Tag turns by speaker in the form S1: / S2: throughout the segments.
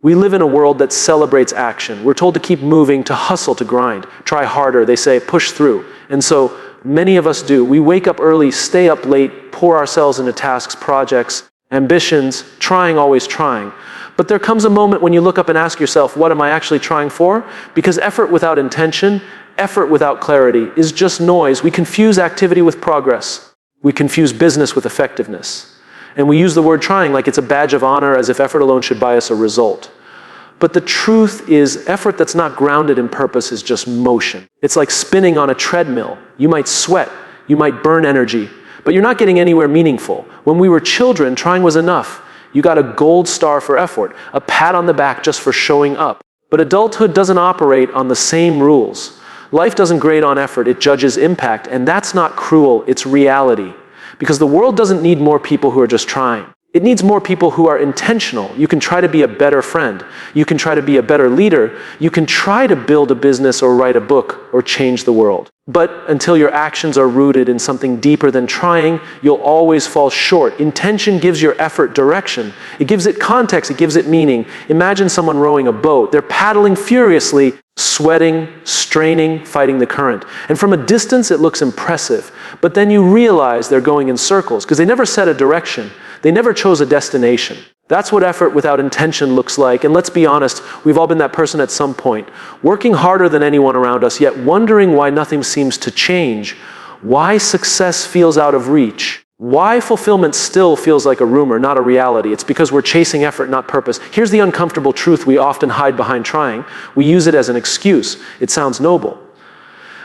S1: We live in a world that celebrates action. We're told to keep moving, to hustle, to grind, try harder. They say push through. And so many of us do. We wake up early, stay up late, pour ourselves into tasks, projects, ambitions, trying, always trying. But there comes a moment when you look up and ask yourself, what am I actually trying for? Because effort without intention, effort without clarity is just noise. We confuse activity with progress. We confuse business with effectiveness. And we use the word trying like it's a badge of honor, as if effort alone should buy us a result. But the truth is, effort that's not grounded in purpose is just motion. It's like spinning on a treadmill. You might sweat, you might burn energy, but you're not getting anywhere meaningful. When we were children, trying was enough. You got a gold star for effort, a pat on the back just for showing up. But adulthood doesn't operate on the same rules. Life doesn't grade on effort, it judges impact, and that's not cruel, it's reality. Because the world doesn't need more people who are just trying. It needs more people who are intentional. You can try to be a better friend. You can try to be a better leader. You can try to build a business or write a book or change the world. But until your actions are rooted in something deeper than trying, you'll always fall short. Intention gives your effort direction. It gives it context. It gives it meaning. Imagine someone rowing a boat. They're paddling furiously, sweating, straining, fighting the current. And from a distance, it looks impressive. But then you realize they're going in circles because they never set a direction. They never chose a destination. That's what effort without intention looks like. And let's be honest, we've all been that person at some point, working harder than anyone around us, yet wondering why nothing seems to change, why success feels out of reach, why fulfillment still feels like a rumor, not a reality. It's because we're chasing effort, not purpose. Here's the uncomfortable truth we often hide behind trying. We use it as an excuse. It sounds noble.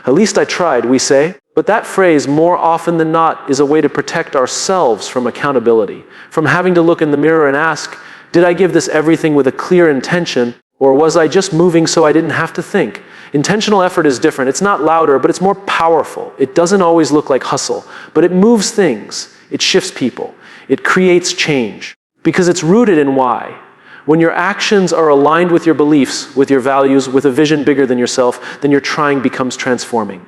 S1: At least I tried, we say. But that phrase, more often than not, is a way to protect ourselves from accountability, from having to look in the mirror and ask, did I give this everything with a clear intention, or was I just moving so I didn't have to think? Intentional effort is different. It's not louder, but it's more powerful. It doesn't always look like hustle, but it moves things. It shifts people. It creates change, because it's rooted in why. When your actions are aligned with your beliefs, with your values, with a vision bigger than yourself, then your trying becomes transforming.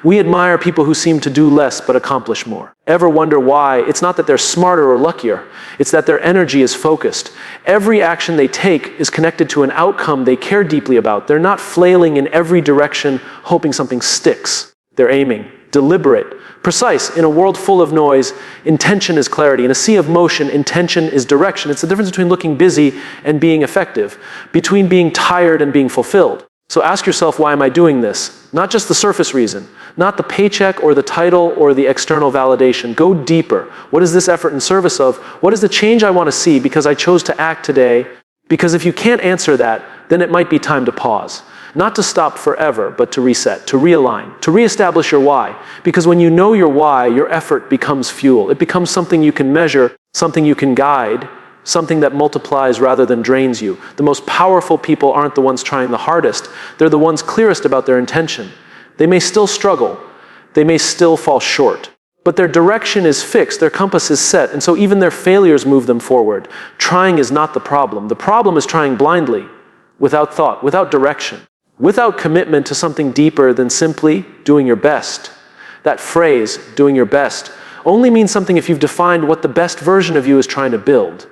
S1: We admire people who seem to do less but accomplish more. Ever wonder why? It's not that they're smarter or luckier. It's that their energy is focused. Every action they take is connected to an outcome they care deeply about. They're not flailing in every direction, hoping something sticks. They're aiming, deliberate, precise. In a world full of noise, intention is clarity. In a sea of motion, intention is direction. It's the difference between looking busy and being effective, between being tired and being fulfilled. So ask yourself, why am I doing this? Not just the surface reason, not the paycheck or the title or the external validation. Go deeper. What is this effort in service of? What is the change I want to see because I chose to act today? Because if you can't answer that, then it might be time to pause. Not to stop forever, but to reset, to realign, to reestablish your why. Because when you know your why, your effort becomes fuel. It becomes something you can measure, something you can guide, something that multiplies rather than drains you. The most powerful people aren't the ones trying the hardest. They're the ones clearest about their intention. They may still struggle. They may still fall short. But their direction is fixed, their compass is set, and so even their failures move them forward. Trying is not the problem. The problem is trying blindly, without thought, without direction. Without commitment to something deeper than simply doing your best. That phrase, doing your best, only means something if you've defined what the best version of you is trying to build.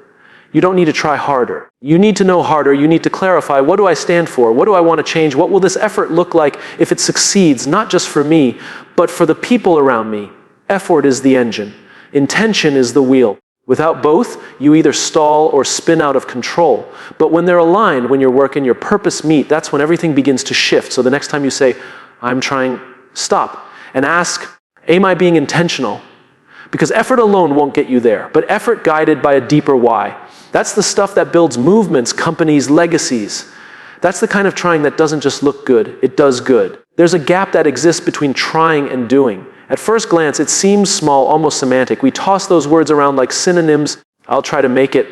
S1: You don't need to try harder. You need to know harder. You need to clarify, what do I stand for? What do I want to change? What will this effort look like if it succeeds, not just for me, but for the people around me? Effort is the engine. Intention is the wheel. Without both, you either stall or spin out of control. But when they're aligned, when your work and your purpose meet, that's when everything begins to shift. So the next time you say, I'm trying, stop and ask, am I being intentional? Because effort alone won't get you there, but effort guided by a deeper why. That's the stuff that builds movements, companies, legacies. That's the kind of trying that doesn't just look good, it does good. There's a gap that exists between trying and doing. At first glance, it seems small, almost semantic. We toss those words around like synonyms. I'll try to make it.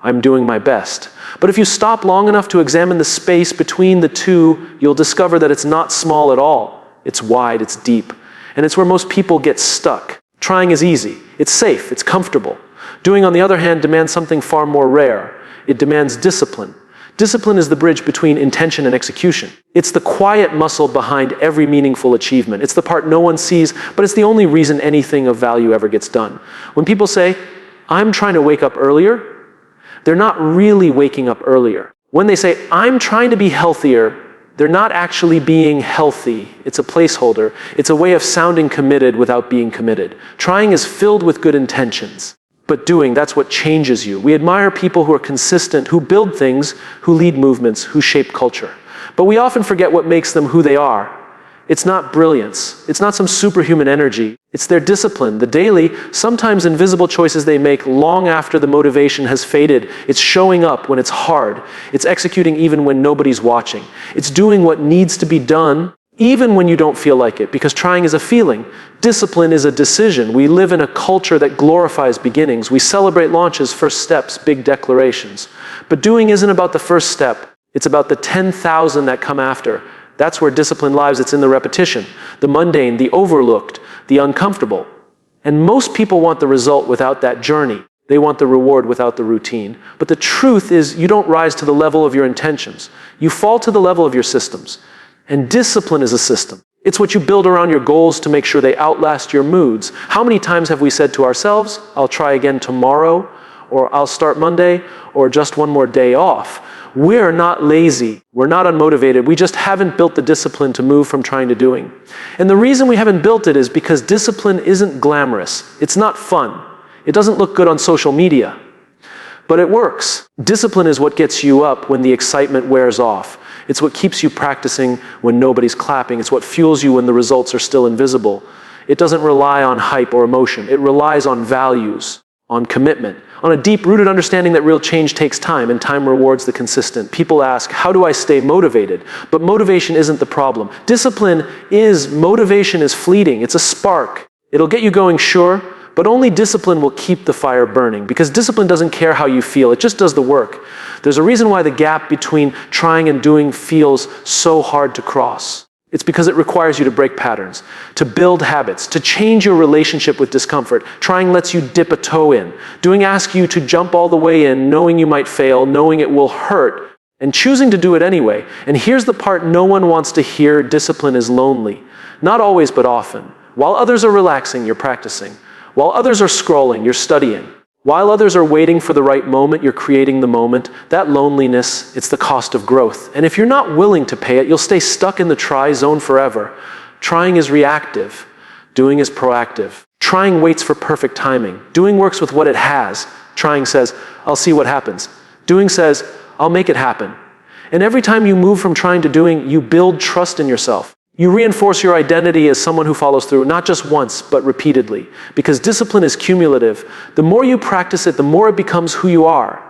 S1: I'm doing my best. But if you stop long enough to examine the space between the two, you'll discover that it's not small at all. It's wide, it's deep. And it's where most people get stuck. Trying is easy. It's safe, it's comfortable. Doing, on the other hand, demands something far more rare. It demands discipline. Discipline is the bridge between intention and execution. It's the quiet muscle behind every meaningful achievement. It's the part no one sees, but it's the only reason anything of value ever gets done. When people say, I'm trying to wake up earlier, they're not really waking up earlier. When they say, I'm trying to be healthier, they're not actually being healthy. It's a placeholder. It's a way of sounding committed without being committed. Trying is filled with good intentions. But doing, that's what changes you. We admire people who are consistent, who build things, who lead movements, who shape culture. But we often forget what makes them who they are. It's not brilliance. It's not some superhuman energy. It's their discipline, the daily, sometimes invisible choices they make long after the motivation has faded. It's showing up when it's hard. It's executing even when nobody's watching. It's doing what needs to be done, even when you don't feel like it, because trying is a feeling. Discipline is a decision. We live in a culture that glorifies beginnings. We celebrate launches, first steps, big declarations. But doing isn't about the first step. It's about the 10,000 that come after. That's where discipline lives. It's in the repetition, the mundane, the overlooked, the uncomfortable. And most people want the result without that journey. They want the reward without the routine. But the truth is, you don't rise to the level of your intentions. You fall to the level of your systems. And discipline is a system. It's what you build around your goals to make sure they outlast your moods. How many times have we said to ourselves, I'll try again tomorrow, or I'll start Monday, or just one more day off? We're not lazy. We're not unmotivated. We just haven't built the discipline to move from trying to doing. And the reason we haven't built it is because discipline isn't glamorous. It's not fun. It doesn't look good on social media. But it works. Discipline is what gets you up when the excitement wears off. It's what keeps you practicing when nobody's clapping. It's what fuels you when the results are still invisible. It doesn't rely on hype or emotion. It relies on values, on commitment, on a deep-rooted understanding that real change takes time, and time rewards the consistent. People ask, how do I stay motivated? But motivation isn't the problem. Motivation is fleeting. It's a spark. It'll get you going, sure, but only discipline will keep the fire burning, because discipline doesn't care how you feel. It just does the work. There's a reason why the gap between trying and doing feels so hard to cross. It's because it requires you to break patterns, to build habits, to change your relationship with discomfort. Trying lets you dip a toe in. Doing asks you to jump all the way in, knowing you might fail, knowing it will hurt, and choosing to do it anyway. And here's the part no one wants to hear: discipline is lonely. Not always, but often. While others are relaxing, you're practicing. While others are scrolling, you're studying. While others are waiting for the right moment, you're creating the moment. That loneliness, it's the cost of growth. And if you're not willing to pay it, you'll stay stuck in the try zone forever. Trying is reactive. Doing is proactive. Trying waits for perfect timing. Doing works with what it has. Trying says, I'll see what happens. Doing says, I'll make it happen. And every time you move from trying to doing, you build trust in yourself. You reinforce your identity as someone who follows through, not just once, but repeatedly. Because discipline is cumulative. The more you practice it, the more it becomes who you are.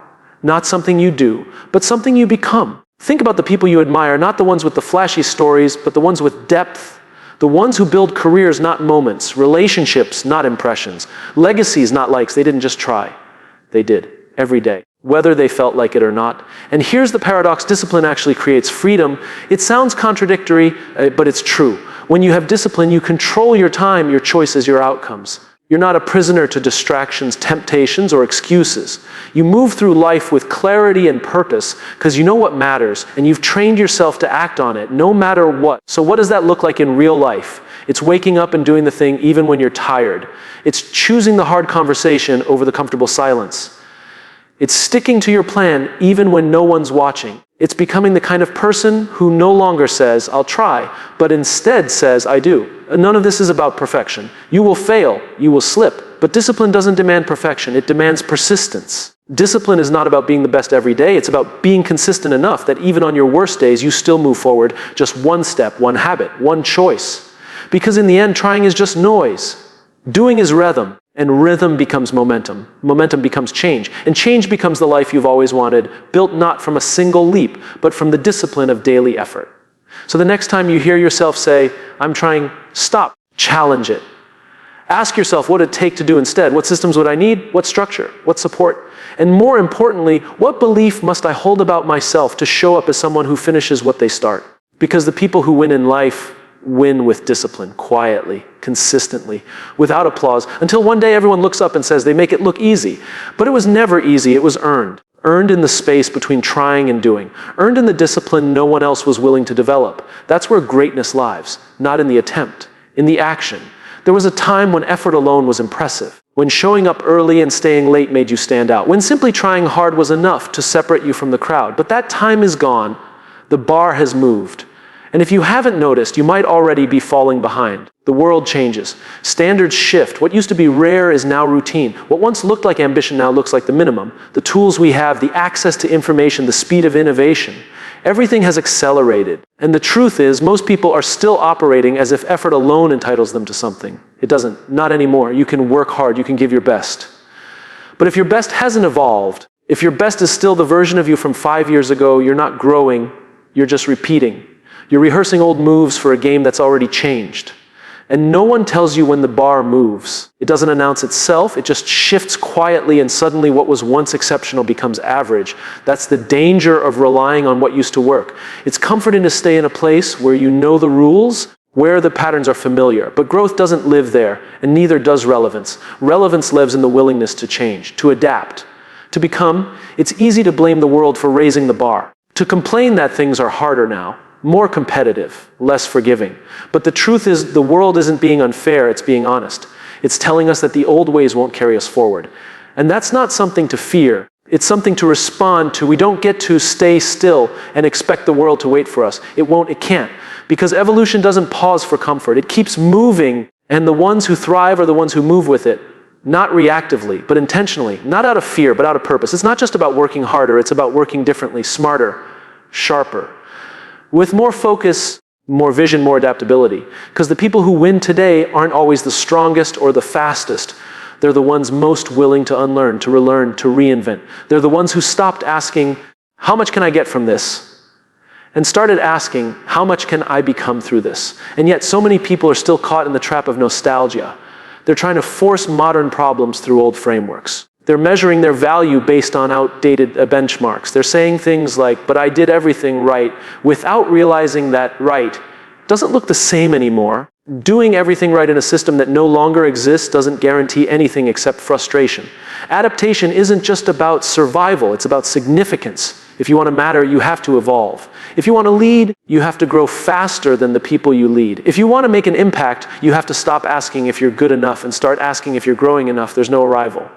S1: Not something you do, but something you become. Think about the people you admire, not the ones with the flashy stories, but the ones with depth. The ones who build careers, not moments. Relationships, not impressions. Legacies, not likes. They didn't just try. They did, every day, whether they felt like it or not. And here's the paradox: discipline actually creates freedom. It sounds contradictory, but it's true. When you have discipline, you control your time, your choices, your outcomes. You're not a prisoner to distractions, temptations, or excuses. You move through life with clarity and purpose because you know what matters, and you've trained yourself to act on it, no matter what. So what does that look like in real life? It's waking up and doing the thing even when you're tired. It's choosing the hard conversation over the comfortable silence. It's sticking to your plan even when no one's watching. It's becoming the kind of person who no longer says, I'll try, but instead says, I do. None of this is about perfection. You will fail, you will slip, but discipline doesn't demand perfection, it demands persistence. Discipline is not about being the best every day, it's about being consistent enough that even on your worst days, you still move forward just one step, one habit, one choice. Because in the end, trying is just noise. Doing is rhythm. And rhythm becomes momentum. Momentum becomes change. And change becomes the life you've always wanted, built not from a single leap, but from the discipline of daily effort. So the next time you hear yourself say, I'm trying, stop, challenge it. Ask yourself what it'd take to do instead. What systems would I need? What structure? What support? And more importantly, what belief must I hold about myself to show up as someone who finishes what they start? Because the people who win in life win with discipline, quietly, consistently, without applause, until one day everyone looks up and says they make it look easy. But it was never easy, it was earned. Earned in the space between trying and doing. Earned in the discipline no one else was willing to develop. That's where greatness lies, not in the attempt, in the action. There was a time when effort alone was impressive, When showing up early and staying late made you stand out. When simply trying hard was enough to separate you from the crowd. But that time is gone. The bar has moved. And if you haven't noticed, you might already be falling behind. The world changes. Standards shift. What used to be rare is now routine. What once looked like ambition now looks like the minimum. The tools we have, the access to information, the speed of innovation. Everything has accelerated. And the truth is, most people are still operating as if effort alone entitles them to something. It doesn't. Not anymore. You can work hard. You can give your best. But if your best hasn't evolved, if your best is still the version of you from 5 years ago, you're not growing. You're just repeating. You're rehearsing old moves for a game that's already changed. And no one tells you when the bar moves. It doesn't announce itself, it just shifts quietly, and suddenly what was once exceptional becomes average. That's the danger of relying on what used to work. It's comforting to stay in a place where you know the rules, where the patterns are familiar. But growth doesn't live there, and neither does relevance. Relevance lives in the willingness to change, to adapt, to become. It's easy to blame the world for raising the bar, to complain that things are harder now, more competitive, less forgiving. But the truth is, the world isn't being unfair, it's being honest. It's telling us that the old ways won't carry us forward. And that's not something to fear. It's something to respond to. We don't get to stay still and expect the world to wait for us. It won't, it can't. Because evolution doesn't pause for comfort. It keeps moving, and the ones who thrive are the ones who move with it. Not reactively, but intentionally. Not out of fear, but out of purpose. It's not just about working harder, it's about working differently, smarter, sharper. With more focus, more vision, more adaptability. Because the people who win today aren't always the strongest or the fastest. They're the ones most willing to unlearn, to relearn, to reinvent. They're the ones who stopped asking, how much can I get from this? And started asking, how much can I become through this? And yet so many people are still caught in the trap of nostalgia. They're trying to force modern problems through old frameworks. They're measuring their value based on outdated benchmarks. They're saying things like, but I did everything right, without realizing that right doesn't look the same anymore. Doing everything right in a system that no longer exists doesn't guarantee anything except frustration. Adaptation isn't just about survival, it's about significance. If you want to matter, you have to evolve. If you want to lead, you have to grow faster than the people you lead. If you want to make an impact, you have to stop asking if you're good enough and start asking if you're growing enough. There's no arrival.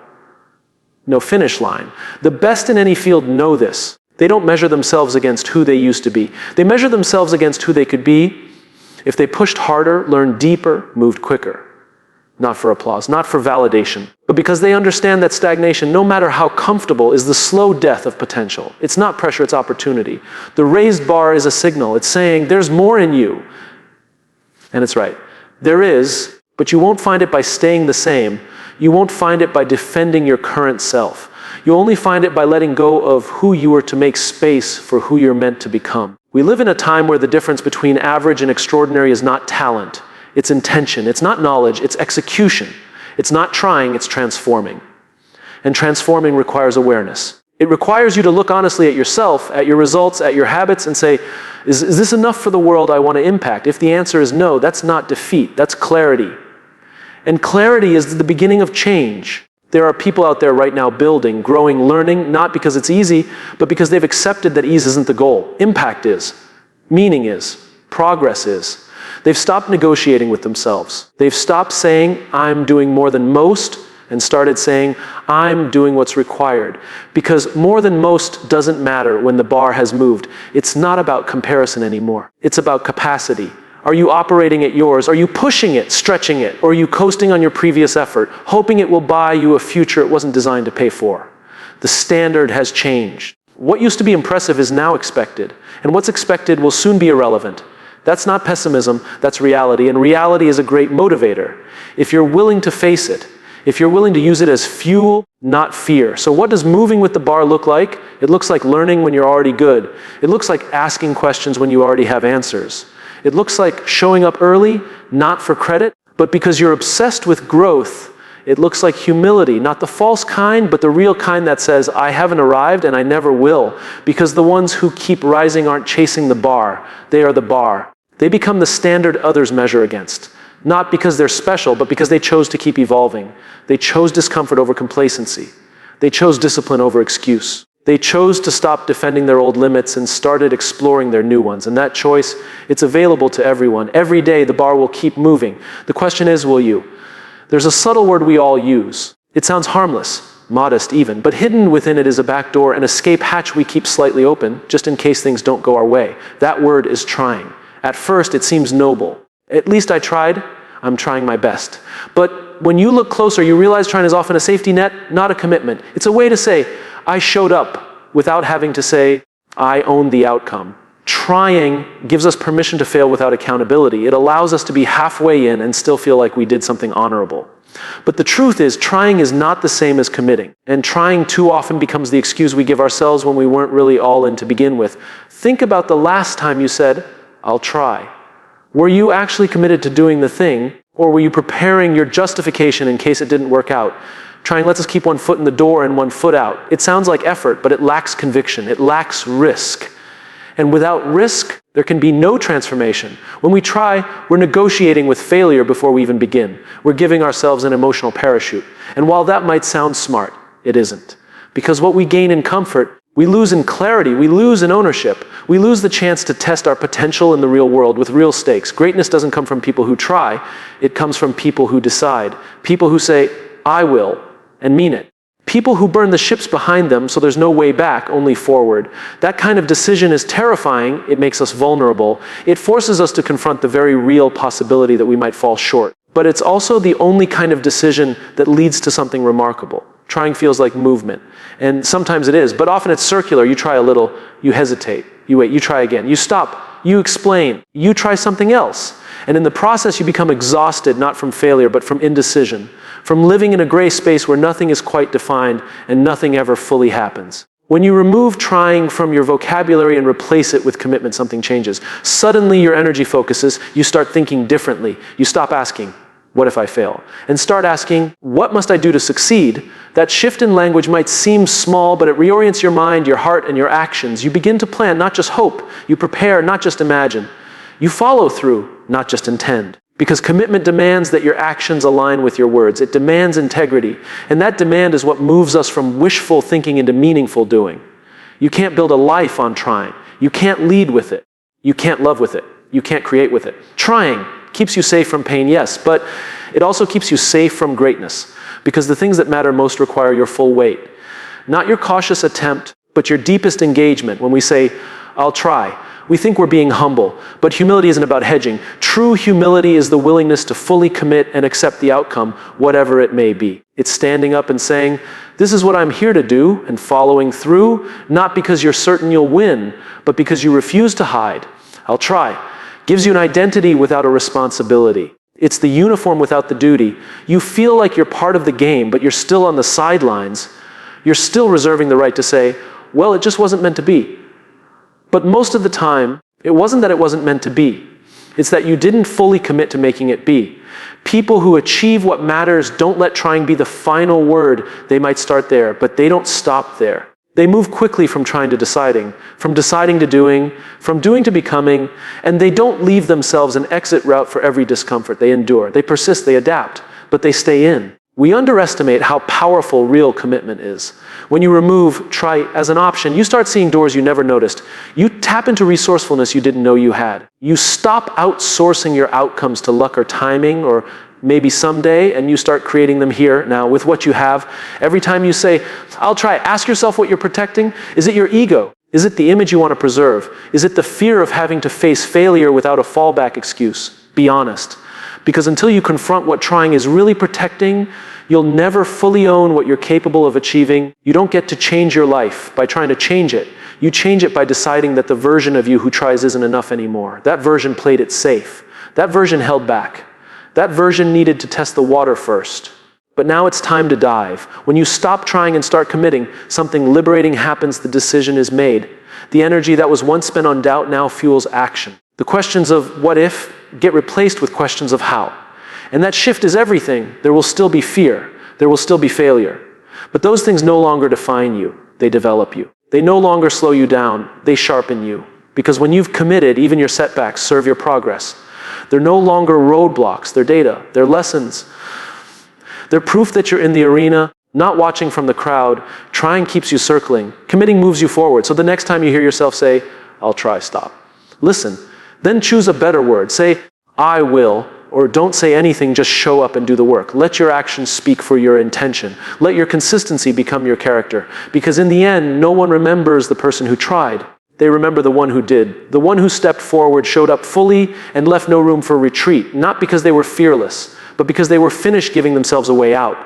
S1: No finish line. The best in any field know this. They don't measure themselves against who they used to be. They measure themselves against who they could be if they pushed harder, learned deeper, moved quicker. Not for applause, not for validation, but because they understand that stagnation, no matter how comfortable, is the slow death of potential. It's not pressure, it's opportunity. The raised bar is a signal. It's saying, there's more in you. And it's right. There is, but you won't find it by staying the same. You won't find it by defending your current self. You'll only find it by letting go of who you were to make space for who you're meant to become. We live in a time where the difference between average and extraordinary is not talent. It's intention. It's not knowledge. It's execution. It's not trying. It's transforming. And transforming requires awareness. It requires you to look honestly at yourself, at your results, at your habits, and say, is this enough for the world I want to impact? If the answer is no, that's not defeat. That's clarity. And clarity is the beginning of change. There are people out there right now building, growing, learning, not because it's easy, but because they've accepted that ease isn't the goal. Impact is. Meaning is. Progress is. They've stopped negotiating with themselves. They've stopped saying, I'm doing more than most, and started saying, I'm doing what's required. Because more than most doesn't matter when the bar has moved. It's not about comparison anymore. It's about capacity. Are you operating at yours? Are you pushing it, stretching it? Or are you coasting on your previous effort, hoping it will buy you a future it wasn't designed to pay for? The standard has changed. What used to be impressive is now expected. And what's expected will soon be irrelevant. That's not pessimism, that's reality. And reality is a great motivator. If you're willing to face it, if you're willing to use it as fuel, not fear. So what does moving with the bar look like? It looks like learning when you're already good. It looks like asking questions when you already have answers. It looks like showing up early, not for credit, but because you're obsessed with growth. It looks like humility, not the false kind, but the real kind that says, I haven't arrived and I never will. Because the ones who keep rising aren't chasing the bar, they are the bar. They become the standard others measure against. Not because they're special, but because they chose to keep evolving. They chose discomfort over complacency. They chose discipline over excuse. They chose to stop defending their old limits and started exploring their new ones. And that choice, it's available to everyone. Every day, the bar will keep moving. The question is, will you? There's a subtle word we all use. It sounds harmless, modest even, but hidden within it is a backdoor, an escape hatch we keep slightly open, just in case things don't go our way. That word is trying. At first, it seems noble. At least I tried. I'm trying my best. But when you look closer, you realize trying is often a safety net, not a commitment. It's a way to say, I showed up, without having to say, I own the outcome. Trying gives us permission to fail without accountability. It allows us to be halfway in and still feel like we did something honorable. But the truth is, trying is not the same as committing. And trying too often becomes the excuse we give ourselves when we weren't really all in to begin with. Think about the last time you said, I'll try. Were you actually committed to doing the thing, or were you preparing your justification in case it didn't work out? Trying lets us keep one foot in the door and one foot out. It sounds like effort, but it lacks conviction. It lacks risk. And without risk, there can be no transformation. When we try, we're negotiating with failure before we even begin. We're giving ourselves an emotional parachute. And while that might sound smart, it isn't. Because what we gain in comfort, we lose in clarity, we lose in ownership. We lose the chance to test our potential in the real world with real stakes. Greatness doesn't come from people who try. It comes from people who decide. People who say, I will, and mean it. People who burn the ships behind them so there's no way back, only forward. That kind of decision is terrifying. It makes us vulnerable. It forces us to confront the very real possibility that we might fall short. But it's also the only kind of decision that leads to something remarkable. Trying feels like movement. And sometimes it is, but often it's circular. You try a little, you hesitate, you wait, you try again, you stop, you explain, you try something else. And in the process, you become exhausted, not from failure, but from indecision, from living in a gray space where nothing is quite defined and nothing ever fully happens. When you remove trying from your vocabulary and replace it with commitment, something changes. Suddenly your energy focuses, you start thinking differently. You stop asking, what if I fail? And start asking, what must I do to succeed? That shift in language might seem small, but it reorients your mind, your heart, and your actions. You begin to plan, not just hope. You prepare, not just imagine. You follow through, not just intend. Because commitment demands that your actions align with your words. It demands integrity. And that demand is what moves us from wishful thinking into meaningful doing. You can't build a life on trying. You can't lead with it. You can't love with it. You can't create with it. Trying keeps you safe from pain, yes, but it also keeps you safe from greatness. Because the things that matter most require your full weight. Not your cautious attempt, but your deepest engagement. When we say, I'll try, we think we're being humble, but humility isn't about hedging. True humility is the willingness to fully commit and accept the outcome, whatever it may be. It's standing up and saying, this is what I'm here to do, and following through, not because you're certain you'll win, but because you refuse to hide. I'll try. Gives you an identity without a responsibility. It's the uniform without the duty. You feel like you're part of the game, but you're still on the sidelines. You're still reserving the right to say, well, it just wasn't meant to be. But most of the time, it wasn't that it wasn't meant to be. It's that you didn't fully commit to making it be. People who achieve what matters don't let trying be the final word. They might start there, but they don't stop there. They move quickly from trying to deciding, from deciding to doing, from doing to becoming, and they don't leave themselves an exit route for every discomfort. They endure, they persist, they adapt, but they stay in. We underestimate how powerful real commitment is. When you remove try as an option, you start seeing doors you never noticed. You tap into resourcefulness you didn't know you had. You stop outsourcing your outcomes to luck or timing or maybe someday, and you start creating them here now with what you have. Every time you say, I'll try, ask yourself what you're protecting. Is it your ego? Is it the image you want to preserve? Is it the fear of having to face failure without a fallback excuse? Be honest. Because until you confront what trying is really protecting, you'll never fully own what you're capable of achieving. You don't get to change your life by trying to change it. You change it by deciding that the version of you who tries isn't enough anymore. That version played it safe. That version held back. That version needed to test the water first. But now it's time to dive. When you stop trying and start committing, something liberating happens, the decision is made. The energy that was once spent on doubt now fuels action. The questions of what if get replaced with questions of how. And that shift is everything. There will still be fear. There will still be failure. But those things no longer define you. They develop you. They no longer slow you down. They sharpen you. Because when you've committed, even your setbacks serve your progress. They're no longer roadblocks. They're data. They're lessons. They're proof that you're in the arena, not watching from the crowd. Trying keeps you circling. Committing moves you forward. So the next time you hear yourself say, I'll try, stop. Listen. Then choose a better word. Say, I will, or don't say anything, just show up and do the work. Let your actions speak for your intention. Let your consistency become your character. Because in the end, no one remembers the person who tried. They remember the one who did. The one who stepped forward, showed up fully, and left no room for retreat. Not because they were fearless, but because they were finished giving themselves a way out.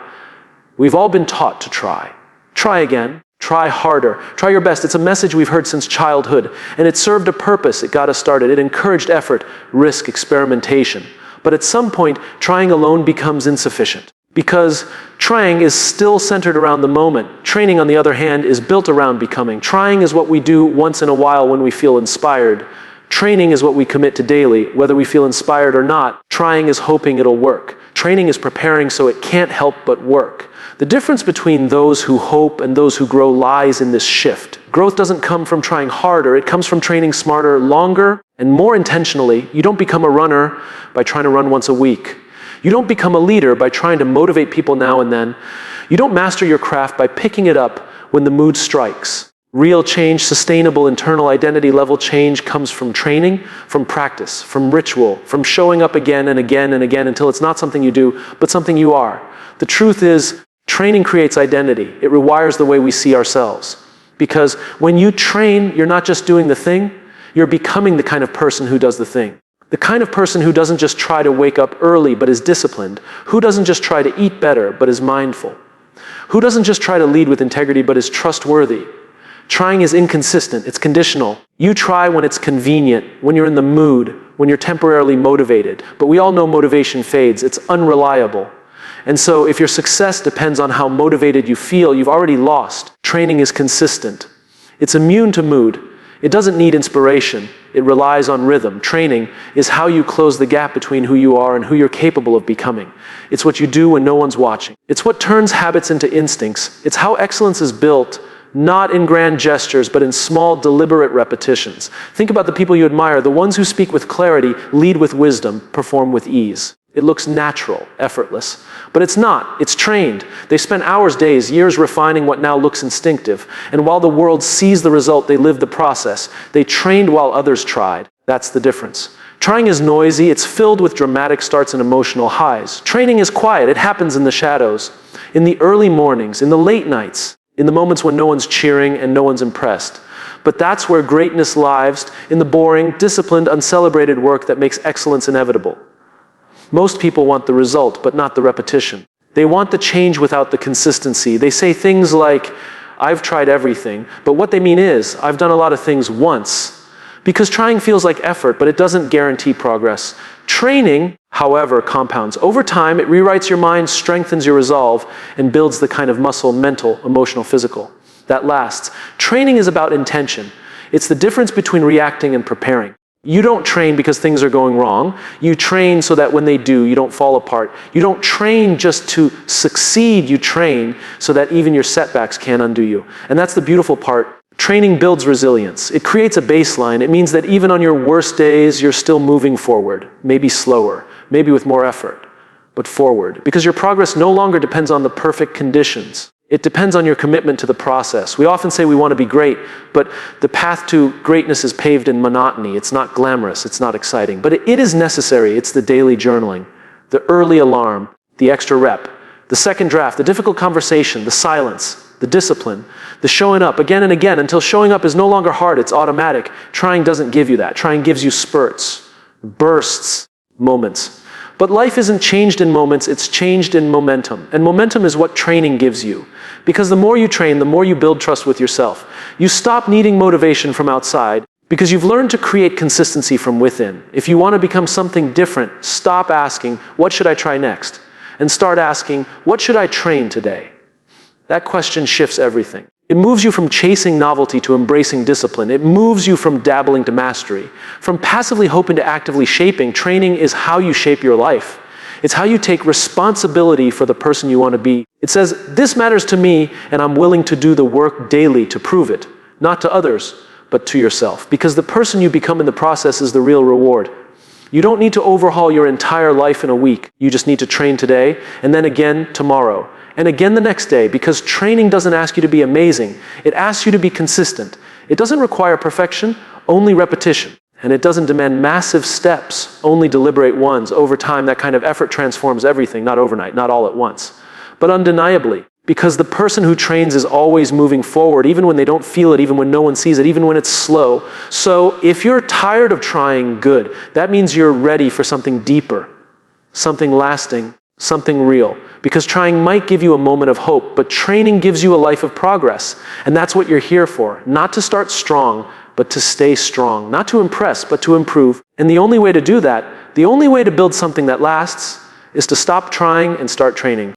S1: We've all been taught to try. Try again. Try harder. Try your best. It's a message we've heard since childhood, and it served a purpose. It got us started. It encouraged effort, risk, experimentation. But at some point, trying alone becomes insufficient. Because trying is still centered around the moment. Training, on the other hand, is built around becoming. Trying is what we do once in a while when we feel inspired. Training is what we commit to daily, whether we feel inspired or not. Trying is hoping it'll work. Training is preparing so it can't help but work. The difference between those who hope and those who grow lies in this shift. Growth doesn't come from trying harder, it comes from training smarter, longer, and more intentionally. You don't become a runner by trying to run once a week. You don't become a leader by trying to motivate people now and then. You don't master your craft by picking it up when the mood strikes. Real change, sustainable internal identity level change comes from training, from practice, from ritual, from showing up again and again and again until it's not something you do, but something you are. The truth is, training creates identity. It rewires the way we see ourselves. Because when you train, you're not just doing the thing, you're becoming the kind of person who does the thing. The kind of person who doesn't just try to wake up early but is disciplined. Who doesn't just try to eat better but is mindful. Who doesn't just try to lead with integrity but is trustworthy. Trying is inconsistent, it's conditional. You try when it's convenient, when you're in the mood, when you're temporarily motivated. But we all know motivation fades, it's unreliable. And so if your success depends on how motivated you feel, you've already lost. Training is consistent. It's immune to mood. It doesn't need inspiration. It relies on rhythm. Training is how you close the gap between who you are and who you're capable of becoming. It's what you do when no one's watching. It's what turns habits into instincts. It's how excellence is built, not in grand gestures, but in small, deliberate repetitions. Think about the people you admire. The ones who speak with clarity, lead with wisdom, perform with ease. It looks natural, effortless. But it's not. It's trained. They spent hours, days, years refining what now looks instinctive. And while the world sees the result, they live the process. They trained while others tried. That's the difference. Trying is noisy. It's filled with dramatic starts and emotional highs. Training is quiet. It happens in the shadows, in the early mornings, in the late nights, in the moments when no one's cheering and no one's impressed. But that's where greatness lives, in the boring, disciplined, uncelebrated work that makes excellence inevitable. Most people want the result, but not the repetition. They want the change without the consistency. They say things like, I've tried everything, but what they mean is, I've done a lot of things once. Because trying feels like effort, but it doesn't guarantee progress. Training, however, compounds. Over time, it rewrites your mind, strengthens your resolve, and builds the kind of muscle, mental, emotional, physical, that lasts. Training is about intention. It's the difference between reacting and preparing. You don't train because things are going wrong. You train so that when they do, you don't fall apart. You don't train just to succeed. You train so that even your setbacks can't undo you. And that's the beautiful part. Training builds resilience. It creates a baseline. It means that even on your worst days, you're still moving forward. Maybe slower, maybe with more effort, but forward. Because your progress no longer depends on the perfect conditions. It depends on your commitment to the process. We often say we want to be great, but the path to greatness is paved in monotony. It's not glamorous, it's not exciting. But it is necessary. It's the daily journaling, the early alarm, the extra rep, the second draft, the difficult conversation, the silence, the discipline, the showing up again and again until showing up is no longer hard, it's automatic. Trying doesn't give you that. Trying gives you spurts, bursts, moments. But life isn't changed in moments, it's changed in momentum. And momentum is what training gives you. Because the more you train, the more you build trust with yourself. You stop needing motivation from outside because you've learned to create consistency from within. If you want to become something different, stop asking, what should I try next? And start asking, what should I train today? That question shifts everything. It moves you from chasing novelty to embracing discipline. It moves you from dabbling to mastery. From passively hoping to actively shaping. Training is how you shape your life. It's how you take responsibility for the person you want to be. It says, this matters to me, and I'm willing to do the work daily to prove it. Not to others, but to yourself. Because the person you become in the process is the real reward. You don't need to overhaul your entire life in a week. You just need to train today, and then again tomorrow. And again the next day, because training doesn't ask you to be amazing. It asks you to be consistent. It doesn't require perfection, only repetition. And it doesn't demand massive steps, only deliberate ones. Over time, that kind of effort transforms everything, not overnight, not all at once, but undeniably. Because the person who trains is always moving forward, even when they don't feel it, even when no one sees it, even when it's slow. So if you're tired of trying good, that means you're ready for something deeper, something lasting, something real. Because trying might give you a moment of hope, but training gives you a life of progress. And that's what you're here for. Not to start strong, but to stay strong. Not to impress, but to improve. And the only way to do that, the only way to build something that lasts, is to stop trying and start training.